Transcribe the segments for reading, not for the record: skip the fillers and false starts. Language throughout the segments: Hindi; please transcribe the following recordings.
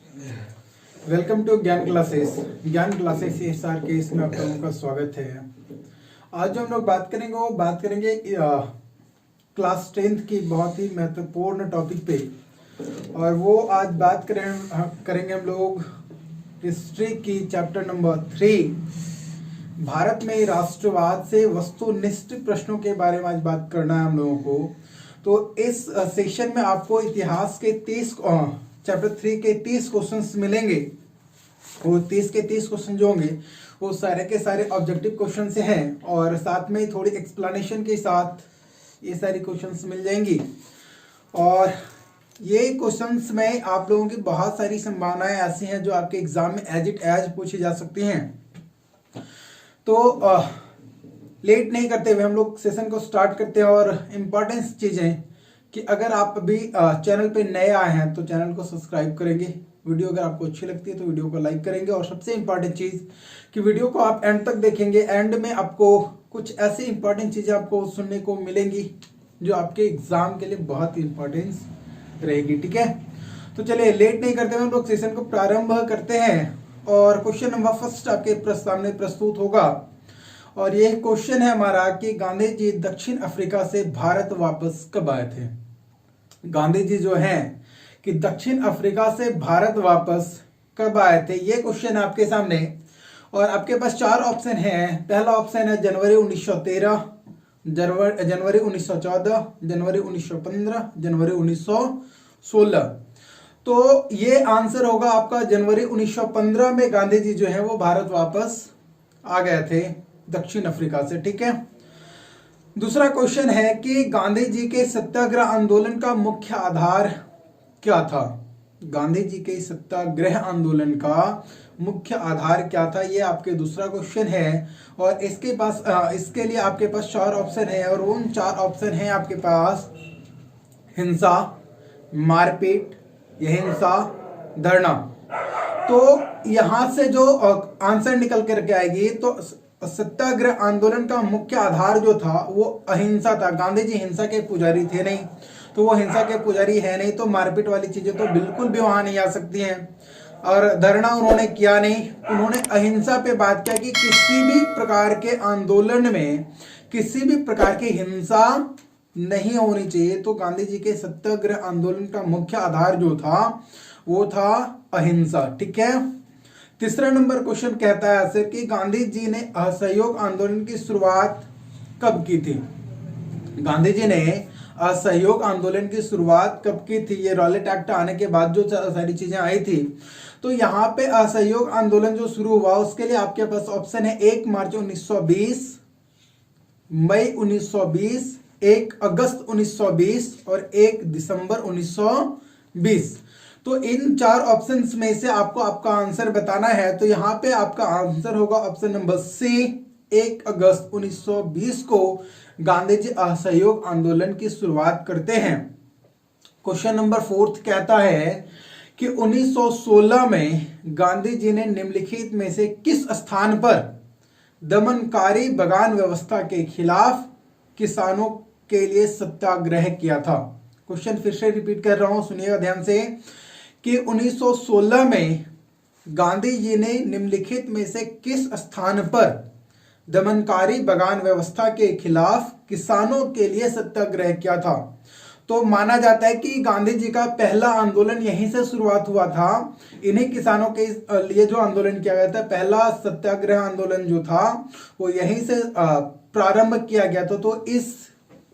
वेलकम टू ज्ञान क्लासेस एसआर के इसमें आप लोगों का स्वागत है। आज जो हम लोग बात करेंगे वो बात करेंगे क्लास 10th की बहुत ही महत्वपूर्ण टॉपिक पे। और वो आज बात करेंगे हम लोग हिस्ट्री की चैप्टर नंबर 3, भारत में राष्ट्रवाद से वस्तुनिष्ठ प्रश्नों के बारे में आज बात करना है हम लोगों को। तो इस सेशन में आपको इतिहास के 30 चैप्टर 3 के 30 क्वेश्चंस मिलेंगे। वो 30 के 30 क्वेश्चन जो होंगे वो सारे के सारे ऑब्जेक्टिव क्वेश्चन से हैं और साथ में थोड़ी एक्सप्लेनेशन के साथ ये सारी क्वेश्चंस मिल जाएंगी। और ये क्वेश्चंस में आप लोगों की बहुत सारी संभावनाएं ऐसी हैं जो आपके एग्जाम में एज इट एज पूछी जा सकती हैं। तो लेट नहीं करते हुए हम लोग सेशन को स्टार्ट करते हैं। और इम्पॉर्टेंस चीज़ें कि अगर आप अभी चैनल पे नए आए हैं तो चैनल को सब्सक्राइब करेंगे, वीडियो अगर आपको अच्छी लगती है तो वीडियो को लाइक करेंगे। और सबसे इम्पॉर्टेंट चीज़ कि वीडियो को आप एंड तक देखेंगे। एंड में आपको कुछ ऐसी इंपॉर्टेंट चीज़ें आपको सुनने को मिलेंगी जो आपके एग्जाम के लिए बहुत ही इंपॉर्टेंस रहेगी। ठीक है, तो चलिए लेट नहीं करते हुए हम लोग सेशन को प्रारंभ करते हैं। और क्वेश्चन नंबर फर्स्ट आपके सामने प्रस्तुत होगा और यह क्वेश्चन है हमारा कि गांधी जी दक्षिण अफ्रीका से भारत वापस कब आए थे। गांधी जी जो हैं कि दक्षिण अफ्रीका से भारत वापस कब आए थे, ये क्वेश्चन है आपके सामने। और आपके पास 4 ऑप्शन हैं। पहला ऑप्शन है जनवरी 1913, जनवरी 1914, जनवरी 1915, जनवरी 1916। तो ये आंसर होगा आपका जनवरी 1915 में गांधी जी जो है वो भारत वापस आ गए थे दक्षिण अफ्रीका से। ठीक है, दूसरा क्वेश्चन है कि गांधी जी के सत्याग्रह आंदोलन का मुख्य आधार क्या था। गांधी जी के सत्याग्रह आंदोलन का मुख्य आधार क्या था, ये आपके दूसरा क्वेश्चन है। और इसके लिए आपके पास 4 ऑप्शन है और उन 4 ऑप्शन है आपके पास हिंसा, मारपीट, हिंसा, धरना। तो यहां से जो आंसर निकल करके आएगी तो सत्याग्रह आंदोलन का मुख्य आधार जो था वो अहिंसा था। गांधी जी हिंसा के पुजारी थे नहीं, तो वो हिंसा के पुजारी है नहीं, तो मारपीट वाली चीजें तो बिल्कुल भी वहां नहीं आ सकती हैं। और धरना उन्होंने किया नहीं, उन्होंने अहिंसा पे बात किया कि किसी भी प्रकार के आंदोलन में किसी भी प्रकार की हिंसा नहीं होनी चाहिए। तो गांधी जी के सत्याग्रह आंदोलन का मुख्य आधार जो था वो था अहिंसा। ठीक है, तीसरा नंबर क्वेश्चन कहता है सर कि गांधी जी ने असहयोग आंदोलन की शुरुआत कब की थी। गांधी जी ने असहयोग आंदोलन की शुरुआत कब की थी। ये रॉलेट एक्ट आने के बाद जो सारी चीजें आई थी, तो यहाँ पे असहयोग आंदोलन जो शुरू हुआ उसके लिए आपके पास ऑप्शन है 1 मार्च 1920, मई 1920, 1 अगस्त 1920 और 1 दिसंबर 1920। तो इन 4 ऑप्शंस में से आपको आपका आंसर बताना है। तो यहां पे आपका आंसर होगा ऑप्शन नंबर सी, 1 अगस्त 1920 को गांधी जी असहयोग आंदोलन की शुरुआत करते हैं। क्वेश्चन नंबर 4 कहता है कि 1916 में गांधी जी ने निम्नलिखित में से किस स्थान पर दमनकारी बगान व्यवस्था के खिलाफ किसानों के लिए सत्याग्रह किया था। क्वेश्चन फिर से रिपीट कर रहा हूं, सुनिएगा ध्यान से कि 1916 में गांधी जी ने निम्नलिखित में से किस स्थान पर दमनकारी बगान व्यवस्था के खिलाफ किसानों के लिए सत्याग्रह किया था। तो माना जाता है कि गांधी जी का पहला आंदोलन यहीं से शुरुआत हुआ था। इन्हीं किसानों के लिए जो आंदोलन किया गया था, पहला सत्याग्रह आंदोलन जो था वो यहीं से प्रारंभ किया गया था। तो इस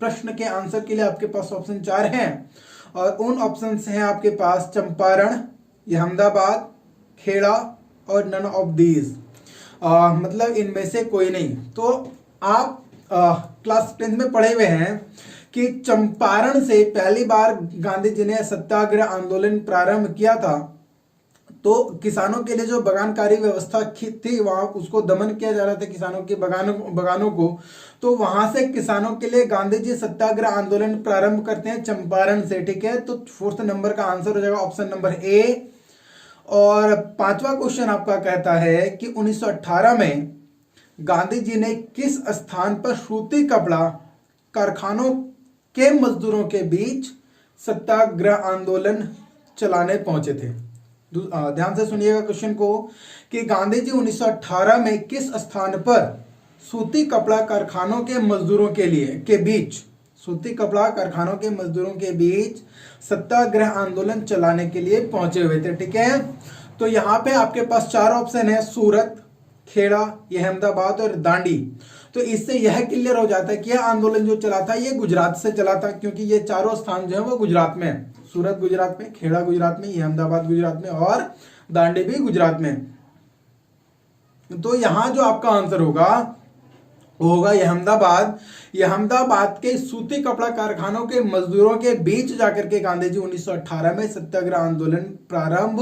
प्रश्न के आंसर के लिए आपके पास ऑप्शन 4 हैं और उन ऑप्शन हैं आपके पास चंपारण, अहमदाबाद, खेड़ा और नन ऑफ दीज, मतलब इनमें से कोई नहीं। तो आप क्लास 10 में पढ़े हुए हैं कि चंपारण से पहली बार गांधी जी ने सत्याग्रह आंदोलन प्रारंभ किया था। तो किसानों के लिए जो बगानकारी व्यवस्था थी वहां उसको दमन किया जा रहा था, किसानों के बगानों को। तो वहां से किसानों के लिए गांधी जी सत्याग्रह आंदोलन प्रारंभ करते हैं चंपारण से। ठीक है, तो 4th नंबर का आंसर हो जाएगा ऑप्शन नंबर ए। और 5वां क्वेश्चन आपका कहता है कि 1918 में गांधी जी ने किस स्थान पर सूती कपड़ा कारखानों के मजदूरों के बीच सत्याग्रह आंदोलन चलाने पहुंचे थे। ध्यान से सुनिएगा क्वेश्चन को कि गांधी जी 1918 में किस स्थान पर सूती कपड़ा कारखानों के मजदूरों के बीच सूती कपड़ा कारखानों के मजदूरों के बीच सत्याग्रह आंदोलन चलाने के लिए पहुंचे हुए थे। ठीक है, तो यहाँ पे आपके पास 4 ऑप्शन है, सूरत, खेड़ा, अहमदाबाद और दांडी। तो इससे यह क्लियर हो जाता है कि यह आंदोलन जो चला था ये गुजरात से चला था, क्योंकि ये चारों स्थान जो है वो गुजरात में है। सूरत गुजरात में, खेड़ा गुजरात में, अहमदाबाद गुजरात में और दांडी भी गुजरात में। तो यहां जो आपका आंसर होगा अहमदाबाद के सूती कपड़ा कारखानों के मजदूरों के बीच जाकर के गांधी जी 1918 में सत्याग्रह आंदोलन प्रारंभ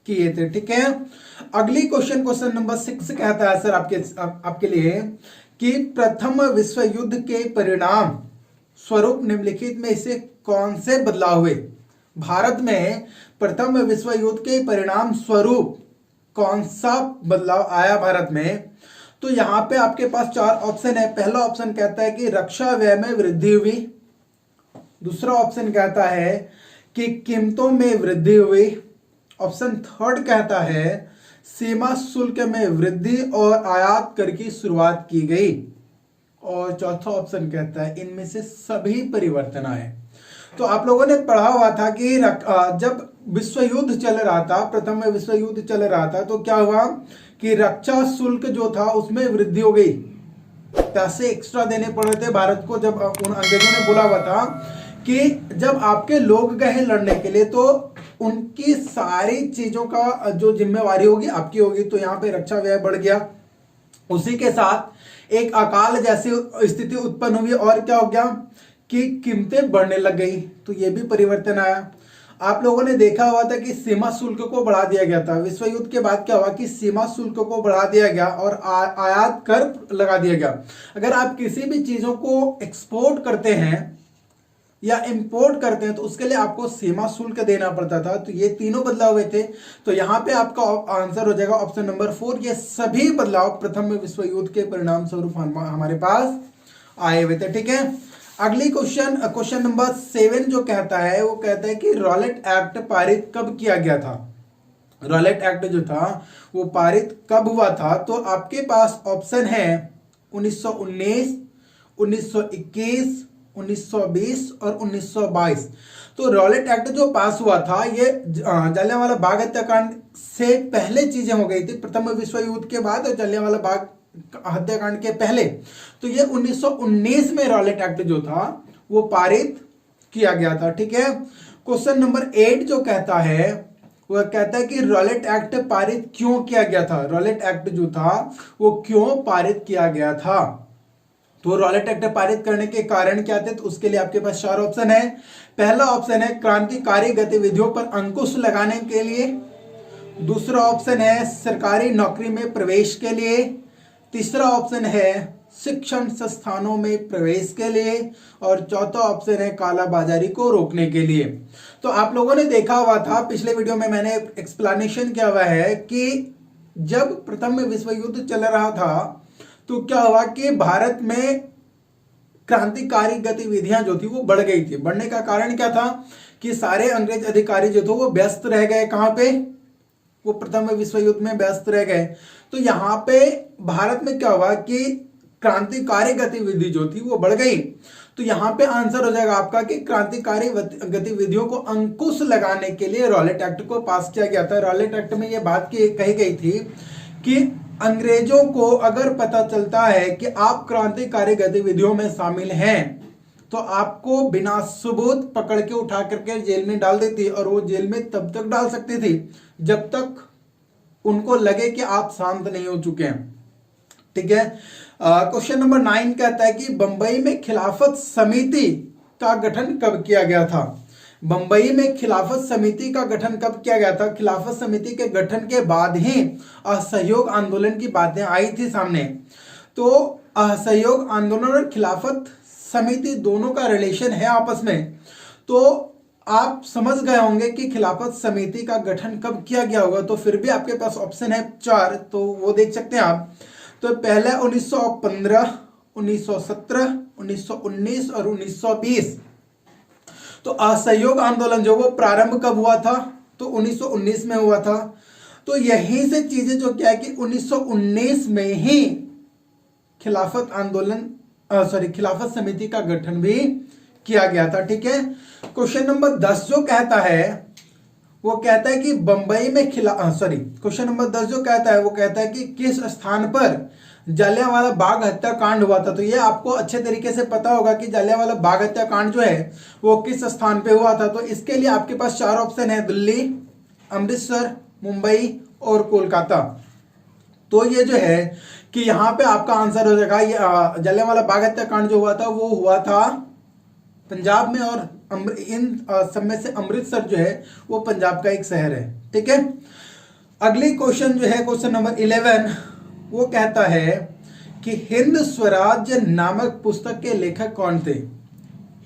किए थे। ठीक है, अगली क्वेश्चन नंबर 6 कहता है सर आपके लिए कि प्रथम विश्व युद्ध के परिणाम स्वरूप निम्नलिखित में से कौन से बदलाव हुए। भारत में प्रथम विश्व युद्ध के परिणाम स्वरूप कौन सा बदलाव आया भारत में। तो यहां पे आपके पास 4 ऑप्शन है। पहला ऑप्शन कहता है कि रक्षा व्यय में वृद्धि हुई। दूसरा ऑप्शन कहता है कि कीमतों में वृद्धि हुई। ऑप्शन थर्ड कहता है सीमा शुल्क में वृद्धि और आयात कर की शुरुआत की गई। और चौथा ऑप्शन कहता है इनमें से सभी परिवर्तन आए। तो आप लोगों ने पढ़ा हुआ था कि जब विश्व युद्ध चल रहा था, प्रथम विश्व युद्ध चल रहा था, तो क्या हुआ कि रक्षा शुल्क जो था उसमें वृद्धि हो गई। पैसे एक्स्ट्रा देने पड़ रहे थे भारत को। जब उन अंग्रेजों ने बोला हुआ था कि जब आपके लोग गए लड़ने के लिए तो उनकी सारी चीजों का जो जिम्मेवारी होगी आपकी होगी। तो यहाँ पे रक्षा व्यय बढ़ गया। उसी के साथ एक अकाल जैसी स्थिति उत्पन्न हुई और क्या हो गया कि कीमतें बढ़ने लग गई। तो ये भी परिवर्तन आया। आप लोगों ने देखा हुआ था कि सीमा शुल्क को बढ़ा दिया गया था। विश्व युद्ध के बाद क्या हुआ कि सीमा शुल्क को बढ़ा दिया गया और आयात कर लगा दिया गया। अगर आप किसी भी चीजों को एक्सपोर्ट करते हैं या इंपोर्ट करते हैं तो उसके लिए आपको सीमा शुल्क देना पड़ता था। तो ये तीनों बदलाव हुए थे। तो यहाँ पे आपका आंसर हो जाएगा ऑप्शन नंबर 4। ये सभी बदलाव प्रथम विश्व युद्ध के परिणाम स्वरूप हमारे पास आए हुए थे। ठीक है, अगली क्वेश्चन नंबर 7 जो कहता है वो कहता है कि रॉलेट एक्ट पारित कब किया गया था। रॉलेट एक्ट जो था वो पारित कब हुआ था। तो आपके पास ऑप्शन है 1919, 1921, 1920 और 1922। तो रॉलेट एक्ट जो पास हुआ था ये जलियांवाला बाग हत्याकांड से पहले चीजें हो गई थी। प्रथम विश्व युद्ध के बाद और जलियांवाला बाग हत्याकांड के पहले। तो ये 1919 में रॉलेट एक्ट जो था वो पारित किया गया था। ठीक है, क्वेश्चन नंबर 8 जो कहता है वह कहता है कि रॉलेट एक्ट पारित क्यों किया गया था। रॉलेट एक्ट जो था वो क्यों पारित किया गया था। तो रॉलेट एक्ट पारित करने के कारण क्या थे, तो उसके लिए आपके पास 4 ऑप्शन है। पहला ऑप्शन है क्रांतिकारी गतिविधियों पर अंकुश लगाने के लिए। दूसरा ऑप्शन है सरकारी नौकरी में प्रवेश के लिए। तीसरा ऑप्शन है शिक्षण संस्थानों में प्रवेश के लिए। और चौथा ऑप्शन है कालाबाजारी को रोकने के लिए। तो आप लोगों ने देखा हुआ था पिछले वीडियो में मैंने एक्सप्लेनेशन किया हुआ है कि जब प्रथम विश्व युद्ध चल रहा था तो क्या हुआ कि भारत में क्रांतिकारी गतिविधियां जो थी वो बढ़ गई थी। बढ़ने का कारण क्या था कि सारे अंग्रेज अधिकारी जो थे वो व्यस्त रह गए। कहां पे, वो प्रथम विश्व युद्ध में व्यस्त रह गए। तो यहाँ पे भारत में क्या हुआ कि क्रांतिकारी गतिविधि जो थी वो बढ़ गई। तो यहाँ पे आंसर हो जाएगा आपका कि क्रांतिकारी गतिविधियों को अंकुश लगाने के लिए रॉलेट एक्ट को पास किया गया था। रॉलेट एक्ट में ये बात कही गई थी कि अंग्रेजों को अगर पता चलता है कि आप क्रांतिकारी गतिविधियों में शामिल हैं तो आपको बिना सबूत पकड़ के उठा करके जेल में डाल देती, और वो जेल में तब तक डाल सकती थी जब तक उनको लगे कि आप शांत नहीं हो चुके हैं। ठीक है, क्वेश्चन नंबर 9 कहता है कि बंबई में खिलाफत समिति का गठन कब किया गया था। बंबई में खिलाफत समिति का गठन कब किया गया था। खिलाफत समिति के गठन के बाद ही असहयोग आंदोलन की बातें आई थी सामने। तो असहयोग आंदोलन और खिलाफत समिति दोनों का रिलेशन है आपस में। तो आप समझ गए होंगे कि खिलाफत समिति का गठन कब किया गया होगा। तो फिर भी आपके पास ऑप्शन है 4, तो वो देख सकते हैं आप। तो पहला 1915, 1917, 1919 और 1920। तो असहयोग आंदोलन जो वो प्रारंभ कब हुआ था, तो 1919 में हुआ था। तो यहीं से चीजें जो क्या है कि 1919 में ही खिलाफत आंदोलन खिलाफत समिति का गठन भी किया गया था। ठीक है, क्वेश्चन नंबर 10 जो कहता है वो कहता है कि बंबई में क्वेश्चन नंबर 10 जो कहता है वो कहता है कि किस स्थान पर जलियांवाला बाग हत्याकांड हुआ था। तो ये आपको अच्छे तरीके से पता होगा कि जलियांवाला बाग हत्याकांड जो है वो किस स्थान पे हुआ था। तो इसके लिए आपके पास 4 ऑप्शन है, दिल्ली, अमृतसर, मुंबई और कोलकाता। तो ये जो है कि यहाँ पे आपका आंसर हो जाएगा, ये जलियांवाला बाग हत्याकांड जो हुआ था वो हुआ था पंजाब में, और इन सब में से अमृतसर जो है वो पंजाब का एक शहर है। ठीक है, अगली क्वेश्चन जो है क्वेश्चन नंबर 11 वो कहता है कि हिंद स्वराज्य नामक पुस्तक के लेखक कौन थे।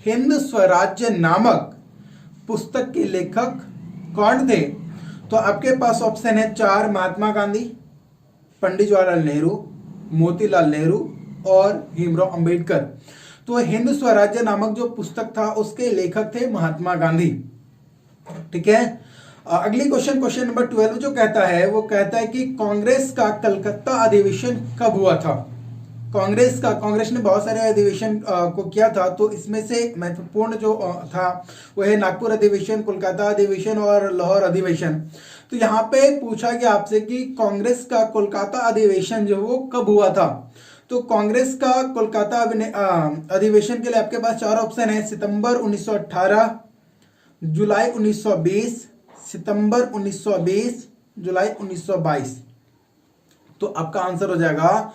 हिंद स्वराज्य नामक पुस्तक के लेखक कौन थे। तो आपके पास ऑप्शन है 4, महात्मा गांधी, पंडित जवाहरलाल नेहरू, मोतीलाल नेहरू और भीमराव अंबेडकर। तो हिंद स्वराज्य नामक जो पुस्तक था उसके लेखक थे महात्मा गांधी। ठीक है, अगली क्वेश्चन नंबर 12 जो कहता है वो कहता है कि कांग्रेस का कलकत्ता अधिवेशन कब हुआ था। कांग्रेस ने बहुत सारे अधिवेशन को किया था, तो इसमें से महत्वपूर्ण जो था वो है नागपुर अधिवेशन, कोलकाता अधिवेशन और लाहौर अधिवेशन। तो यहाँ पे पूछा गया आपसे कि कांग्रेस का कोलकाता अधिवेशन जो वो कब हुआ था। तो कांग्रेस का कोलकाता अधिवेशन के लिए आपके पास 4 ऑप्शन है, सितंबर 1918, जुलाई 1920, सितंबर 1920, जुलाई 1922। तो आपका आंसर हो जाएगा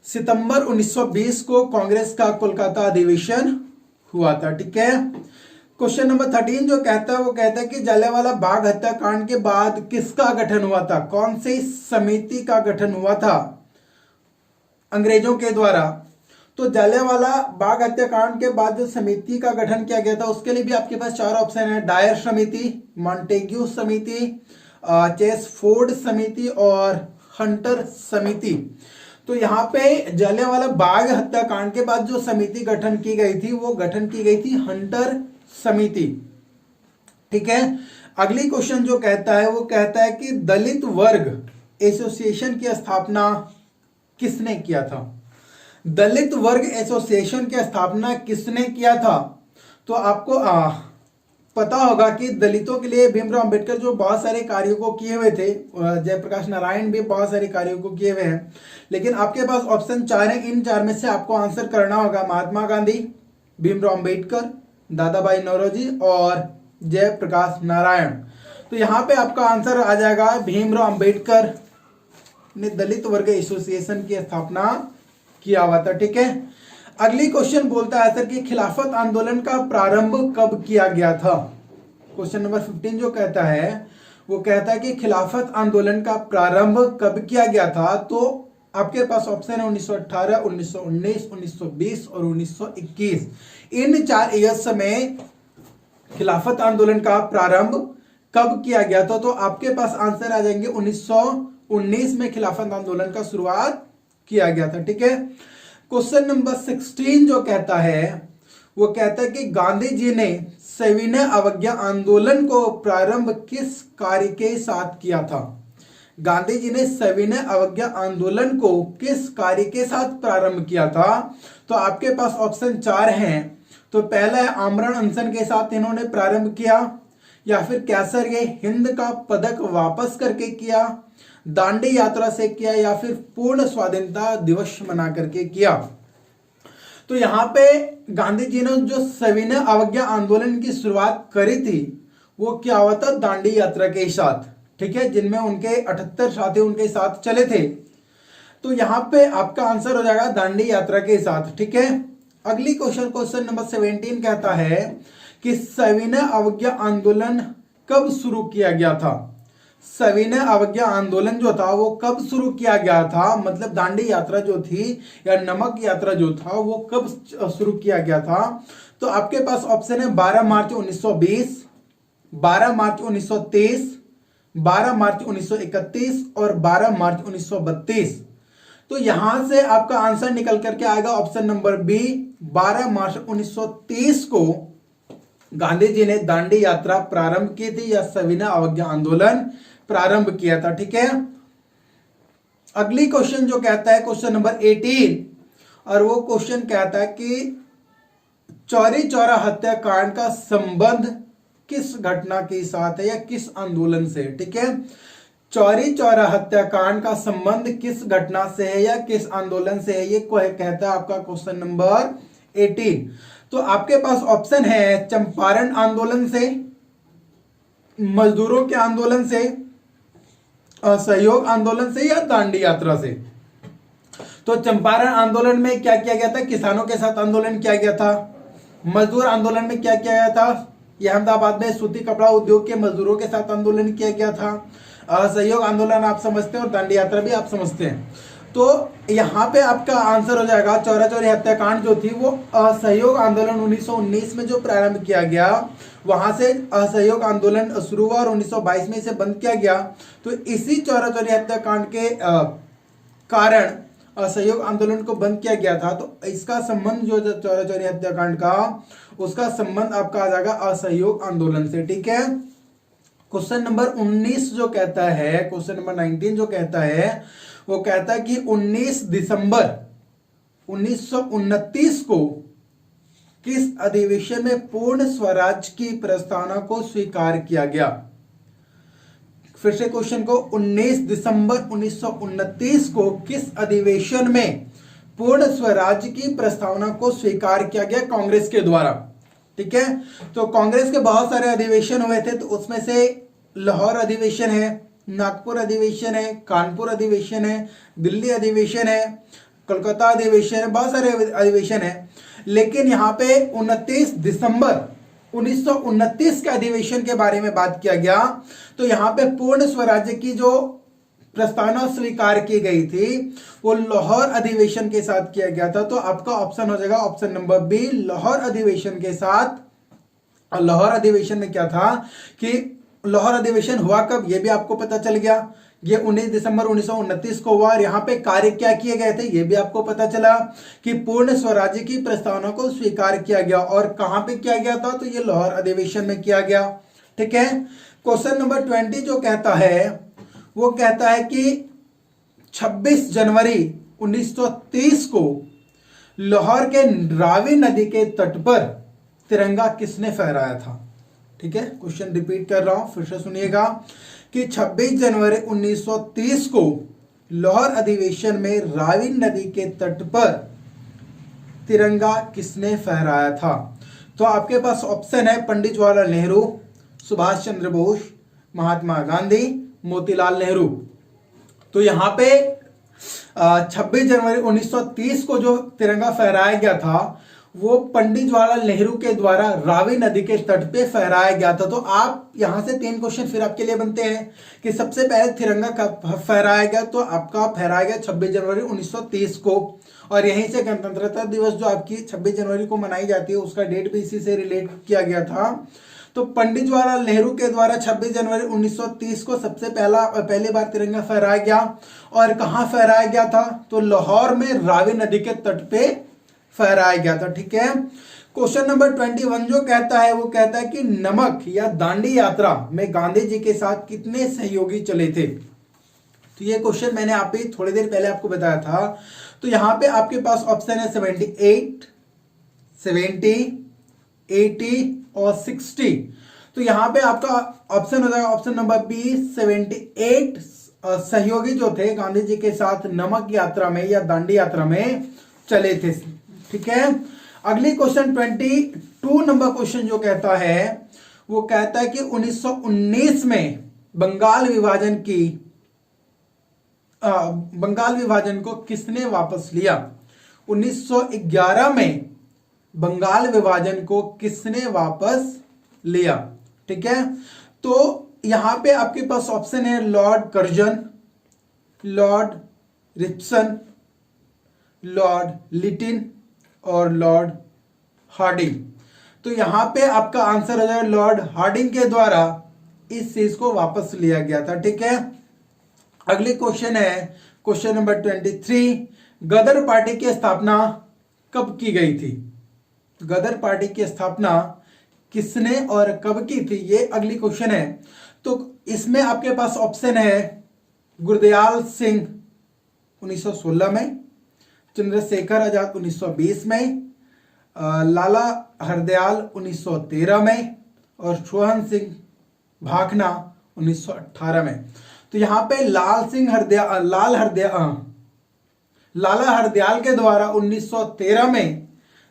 सितंबर 1920 को कांग्रेस का कोलकाता अधिवेशन हुआ था। ठीक है, क्वेश्चन नंबर 13 जो कहता है वो कहता है कि जलियांवाला बाग हत्याकांड के बाद किसका गठन हुआ था, कौन सी समिति का गठन हुआ था अंग्रेजों के द्वारा। तो जलियांवाला बाग हत्याकांड के बाद जो समिति का गठन किया गया था उसके लिए भी आपके पास 4 ऑप्शन है, डायर समिति, मॉन्टेग्यू समिति, चेसफोर्ड समिति और हंटर समिति। तो यहाँ पे जलियांवाला बाग हत्याकांड के बाद जो समिति गठन की गई थी वो गठन की गई थी हंटर समिति। ठीक है, अगली क्वेश्चन जो कहता है वो कहता है कि दलित वर्ग एसोसिएशन की स्थापना किसने किया था। दलित वर्ग एसोसिएशन की स्थापना किसने किया था। तो आपको पता होगा कि दलितों के लिए भीमराव अंबेडकर जो बहुत सारे कार्यों को किए हुए थे, जयप्रकाश नारायण भी बहुत सारे कार्यों को किए हुए हैं, लेकिन आपके पास ऑप्शन 4 है। इन 4 में से आपको आंसर करना होगा महात्मा गांधी, भीमराव अंबेडकर, दादा भाई नौरोजी और जयप्रकाश नारायण। तो यहाँ पे आपका आंसर आ जाएगा भीमराव अंबेडकर ने दलित वर्ग एसोसिएशन की स्थापना किया हुआ था। ठीक है, अगली क्वेश्चन बोलता है सर कि खिलाफत आंदोलन का प्रारंभ कब किया गया था। क्वेश्चन नंबर 15 जो कहता है वो कहता है कि खिलाफत आंदोलन का प्रारंभ कब किया गया था। तो आपके पास ऑप्शन है 1918, 1919, 1920 और 1921। इन 4 ईयर्स में खिलाफत आंदोलन का प्रारंभ कब किया गया था। तो आपके पास आंसर आ जाएंगे 1919 में खिलाफत आंदोलन का शुरुआत किया गया था। ठीक है, क्वेश्चन नंबर 16 जो कहता है वो कहता है कि गांधी जी ने सविनय अवज्ञा आंदोलन को प्रारंभ किस कार्य के साथ किया था। गांधी जी ने सविनय अवज्ञा आंदोलन को किस कार्य के साथ प्रारंभ किया था। तो आपके पास ऑप्शन 4 हैं। तो पहला है आमरण अनशन के साथ इन्होंने प्रारंभ किया, या फिर कैसर ये हिंद का पदक वापस करके किया, दांडी यात्रा से किया, या फिर पूर्ण स्वाधीनता दिवस मना करके किया। तो यहाँ पे गांधी जी ने जो सविनय अवज्ञा आंदोलन की शुरुआत करी थी वो क्या हुआ था, दांडी यात्रा के साथ। ठीक है, जिनमें उनके 78 साथी उनके साथ चले थे। तो यहाँ पे आपका आंसर हो जाएगा दांडी यात्रा के साथ। ठीक है, अगली क्वेश्चन नंबर 17 कहता है कि सविनय अवज्ञा आंदोलन कब शुरू किया गया था। सविनय अवज्ञा आंदोलन जो था वो कब शुरू किया गया था, मतलब दांडी यात्रा जो थी या नमक यात्रा जो था वो कब शुरू किया गया था। तो आपके पास ऑप्शन है 12 मार्च 1920, 12 मार्च 1923, 12 मार्च 1931 और 12 मार्च 1932। तो यहां से आपका आंसर निकल करके आएगा ऑप्शन नंबर बी, 12 मार्च 1930 को गांधी जी ने दांडी यात्रा प्रारंभ की थी या सविनय अवज्ञा आंदोलन प्रारंभ किया था। ठीक है, अगली क्वेश्चन जो कहता है क्वेश्चन नंबर 18, और वो क्वेश्चन कहता है कि चौरी चौरा हत्याकांड का संबंध किस घटना के साथ है या किस आंदोलन से। ठीक है, चौरी चौरा हत्याकांड का संबंध किस घटना से है या किस आंदोलन से है, ये कहता है आपका क्वेश्चन नंबर 18। तो आपके पास ऑप्शन है चंपारण आंदोलन से, मजदूरों के आंदोलन से, असहयोग आंदोलन से या दांडी यात्रा से। तो चंपारण आंदोलन में क्या किया गया था, किसानों के साथ आंदोलन किया गया था। मजदूर आंदोलन में क्या किया गया था, यह अहमदाबाद में सूती कपड़ा उद्योग के मजदूरों के साथ आंदोलन किया गया था। असहयोग आंदोलन आप समझते हैं और दांडी यात्रा भी आप समझते हैं। तो यहाँ पे आपका आंसर हो जाएगा चौरा चौरी हत्याकांड जो थी वो असहयोग आंदोलन 1919 में जो प्रारंभ किया गया, वहां से असहयोग आंदोलन शुरू हुआ और 1922 में इसे बंद किया गया। तो इसी चौरा चौरी हत्याकांड के कारण असहयोग आंदोलन को बंद किया गया था। तो इसका संबंध जो चौरा चौरी हत्याकांड का, उसका संबंध आपका आ जाएगा असहयोग आंदोलन से। ठीक है, क्वेश्चन नंबर 19 जो कहता है, क्वेश्चन नंबर 19 जो कहता है वो कहता है कि 19 दिसंबर 1929 को किस अधिवेशन में पूर्ण स्वराज की प्रस्तावना को स्वीकार किया गया। फिर से क्वेश्चन को, 19 दिसंबर 1929 को किस अधिवेशन में पूर्ण स्वराज की प्रस्तावना को स्वीकार किया गया कांग्रेस के द्वारा। ठीक है, तो कांग्रेस के बहुत सारे अधिवेशन हुए थे, तो उसमें से लाहौर अधिवेशन है, नागपुर अधिवेशन है, कानपुर अधिवेशन है, दिल्ली अधिवेशन है, कोलकाता अधिवेशन है, बहुत सारे अधिवेशन है। लेकिन यहाँ पे 29 दिसंबर 1929 के अधिवेशन के बारे में बात किया गया। तो यहाँ पे पूर्ण स्वराज्य की जो प्रस्तावना स्वीकार की गई थी वो लाहौर अधिवेशन के साथ किया गया था। तो आपका ऑप्शन हो जाएगा ऑप्शन नंबर बी, लाहौर अधिवेशन के साथ। और लाहौर अधिवेशन में क्या था कि लाहौर अधिवेशन हुआ कब, ये भी आपको पता चल गया। ये 19 दिसंबर 1929 को हुआ और यहाँ पे कार्य क्या किए गए थे ये भी आपको पता चला कि पूर्ण स्वराज्य की प्रस्तावना को स्वीकार किया गया। और कहां पे किया गया था, तो ये लाहौर अधिवेशन में किया गया। ठीक है, क्वेश्चन नंबर 20 जो कहता है वो कहता है कि 26 जनवरी 1930 को लाहौर के रावी नदी के तट पर तिरंगा किसने फहराया था। ठीक है, क्वेश्चन रिपीट कर रहा हूं, फिर से सुनिएगा कि 26 जनवरी 1930 को लाहौर अधिवेशन में रावी नदी के तट पर तिरंगा किसने फहराया था। तो आपके पास ऑप्शन है पंडित जवाहरलाल नेहरू, सुभाष चंद्र बोस, महात्मा गांधी, मोतीलाल नेहरू। तो यहाँ पे 26 जनवरी 1930 को जो तिरंगा फहराया गया था वो पंडित जवाहरलाल नेहरू के द्वारा रावी नदी के तट पे फहराया गया था। तो आप यहां से 3 क्वेश्चन फिर आपके लिए बनते हैं कि सबसे पहले तिरंगा कब फहराया गया, तो आपका फहराया गया 26 जनवरी 1930 को। और यहीं से गणतंत्रता दिवस जो आपकी 26 जनवरी को मनाई जाती है उसका डेट भी इसी से रिलेट किया गया था। तो पंडित जवाहरलाल नेहरू के द्वारा 26 जनवरी 1930 को सबसे पहली बार तिरंगा फहराया गया। और कहां फहराया गया था, तो लाहौर में रावी नदी के तट पे फहराया गया था। ठीक है, क्वेश्चन नंबर 21 जो कहता है वो कहता है कि नमक या दांडी यात्रा में गांधी जी के साथ कितने सहयोगी चले थे। तो ये क्वेश्चन मैंने आप ही थोड़ी देर पहले आपको बताया था। तो यहां पे आपके पास ऑप्शन है 78, 70, 80 और 60। तो यहां पे आपका ऑप्शन हो जाएगा ऑप्शन नंबर बी 78 सहयोगी जो थे गांधी जी के साथ नमक यात्रा में या दांडी यात्रा में चले थे। ठीक है, अगली क्वेश्चन 22 नंबर क्वेश्चन जो कहता है वो कहता है कि 1919 में बंगाल विभाजन को किसने वापस लिया। 1911 में बंगाल विभाजन को किसने वापस लिया। ठीक है, तो यहां पे आपके पास ऑप्शन है लॉर्ड कर्जन, लॉर्ड रिचसन, लॉर्ड लिटिन और लॉर्ड हार्डिंग। तो यहां पे आपका आंसर हो जाएगा लॉर्ड हार्डिंग के द्वारा इस चीज को वापस लिया गया था। ठीक है, अगली क्वेश्चन है क्वेश्चन नंबर 23, गदर पार्टी की स्थापना कब की गई थी। गदर पार्टी की स्थापना किसने और कब की थी, ये अगली क्वेश्चन है। तो इसमें आपके पास ऑप्शन है गुरदयाल सिंह 1916 में, चंद्रशेखर आजाद 1920 में, लाला हरदयाल 1913 में और सोहन सिंह भाखना 1918 में। तो यहां पे लाला हरदयाल के द्वारा 1913 में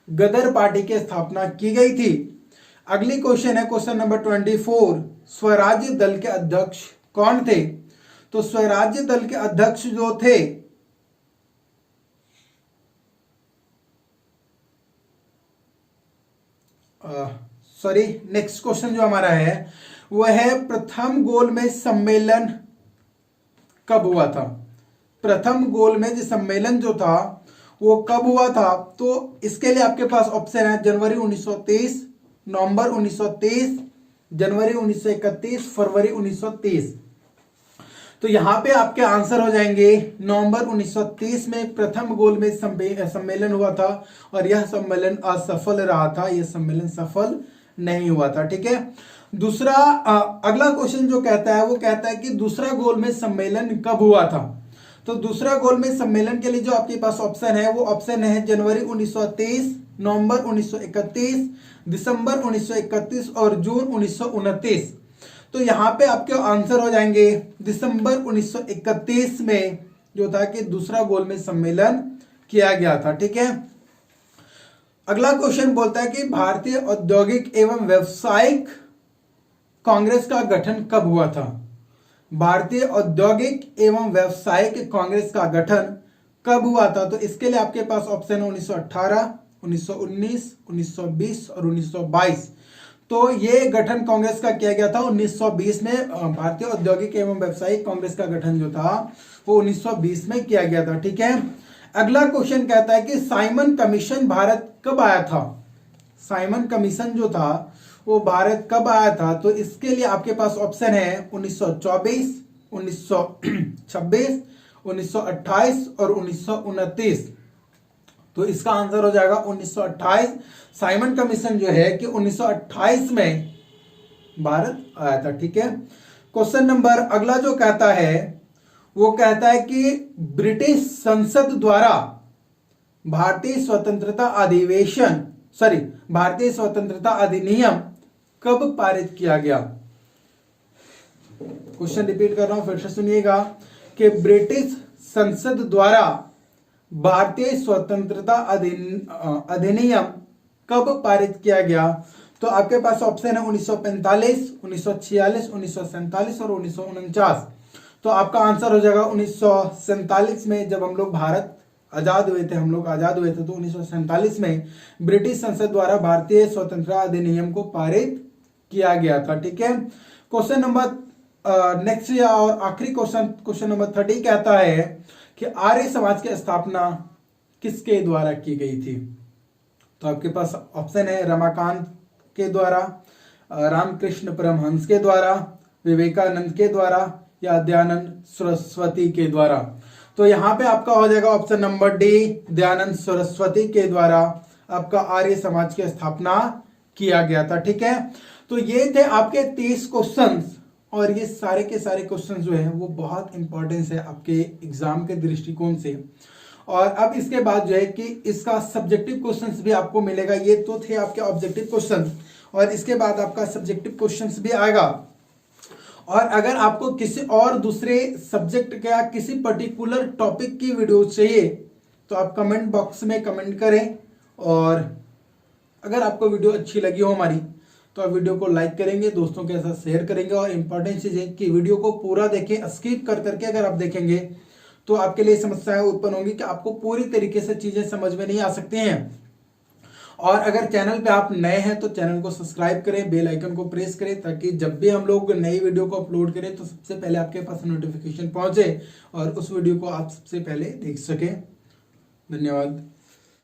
गदर पार्टी की स्थापना की गई थी। अगली क्वेश्चन है क्वेश्चन नंबर 24, स्वराज्य दल के अध्यक्ष कौन थे? तो स्वराज्य दल के अध्यक्ष जो थे नेक्स्ट क्वेश्चन जो हमारा है वह है प्रथम गोलमेज सम्मेलन कब हुआ था? प्रथम गोलमेज सम्मेलन जो था वो कब हुआ था? तो इसके लिए आपके पास ऑप्शन है जनवरी 1923, नवंबर 1923, जनवरी 1931, फरवरी 1930। तो यहां पे आपके आंसर हो जाएंगे नवंबर 1930 में प्रथम गोलमेज सम्मेलन हुआ था और यह सम्मेलन असफल रहा था, यह सम्मेलन सफल नहीं हुआ था। ठीक है। दूसरा अगला क्वेश्चन जो कहता है वो कहता है कि दूसरा गोलमेज सम्मेलन कब हुआ था? तो दूसरा गोलमेज सम्मेलन के लिए जो आपके पास ऑप्शन है वो ऑप्शन है जनवरी 1923, नवंबर 1931, दिसंबर 1931 और जून 1929। तो यहां पे आपके आंसर हो जाएंगे दिसंबर 1931 में जो था कि दूसरा गोलमेज सम्मेलन किया गया था। ठीक है। अगला क्वेश्चन बोलता है कि भारतीय औद्योगिक एवं व्यावसायिक कांग्रेस का गठन कब हुआ था? भारतीय औद्योगिक एवं व्यावसायिक कांग्रेस का गठन कब हुआ था? तो इसके लिए आपके पास ऑप्शन है 1918, 1919, 1920 और 1922। तो ये गठन कांग्रेस का किया गया था 1920 में। भारतीय औद्योगिक एवं व्यावसायिक कांग्रेस का गठन जो था वो 1920 में किया गया था। ठीक है। अगला क्वेश्चन कहता है कि साइमन कमीशन भारत कब आया था? साइमन कमीशन जो था वो भारत कब आया था? तो इसके लिए आपके पास ऑप्शन है 1924, 1926, 1928 और 1929। तो इसका आंसर हो जाएगा 1928। साइमन कमीशन जो है कि 1928 में भारत आया था। ठीक है। क्वेश्चन नंबर अगला जो कहता है वो कहता है कि ब्रिटिश संसद द्वारा भारतीय स्वतंत्रता अधिनियम कब पारित किया गया? क्वेश्चन रिपीट कर रहा हूं, फिर से सुनिएगा कि ब्रिटिश संसद द्वारा भारतीय स्वतंत्रता अधिनियम कब पारित किया गया? तो आपके पास ऑप्शन है 1945, 1946, 1947 और 1949। तो आपका आंसर हो जाएगा 1947 में। जब हम लोग आजाद हुए थे तो 1947 में ब्रिटिश संसद द्वारा भारतीय स्वतंत्रता अधिनियम को पारित किया गया था। ठीक है। क्वेश्चन नंबर नेक्स्ट और आखिरी क्वेश्चन नंबर 30 कहता है कि आर्य समाज की स्थापना किसके द्वारा की गई थी? तो आपके पास ऑप्शन है रमाकांत के द्वारा, रामकृष्ण परमहंस के द्वारा, विवेकानंद के द्वारा या दयानंद सरस्वती के द्वारा। तो यहां पे आपका हो जाएगा option number D, Dayanand Saraswati के द्वारा आपका आर्य समाज की स्थापना किया गया था। ठीक है। तो ये थे आपके 30 क्वेश्चंस और ये सारे के सारे क्वेश्चंस जो है वो बहुत इंपॉर्टेंस है आपके एग्जाम के दृष्टिकोण से। और अब इसके बाद जो है कि इसका सब्जेक्टिव क्वेश्चंस भी आपको मिलेगा। ये तो थे आपके ऑब्जेक्टिव क्वेश्चन और इसके बाद आपका सब्जेक्टिव क्वेश्चंस भी आएगा। और अगर आपको किसी और दूसरे सब्जेक्ट का किसी पर्टिकुलर टॉपिक की वीडियो चाहिए तो आप कमेंट बॉक्स में कमेंट करें। और अगर आपको वीडियो अच्छी लगी हो हमारी तो आप वीडियो को लाइक करेंगे, दोस्तों के साथ शेयर करेंगे। और इंपॉर्टेंट चीज है कि वीडियो को पूरा देखें, स्किप कर करके अगर आप देखेंगे तो आपके लिए समस्याएं उत्पन्न होंगी कि आपको पूरी तरीके से चीजें समझ में नहीं आ सकती हैं। और अगर चैनल पे आप नए हैं तो चैनल को सब्सक्राइब करें, बेल आइकन को प्रेस करें ताकि जब भी हम लोग नई वीडियो को अपलोड करें तो सबसे पहले आपके पास नोटिफिकेशन पहुंचे और उस वीडियो को आप सबसे पहले देख सकें। धन्यवाद।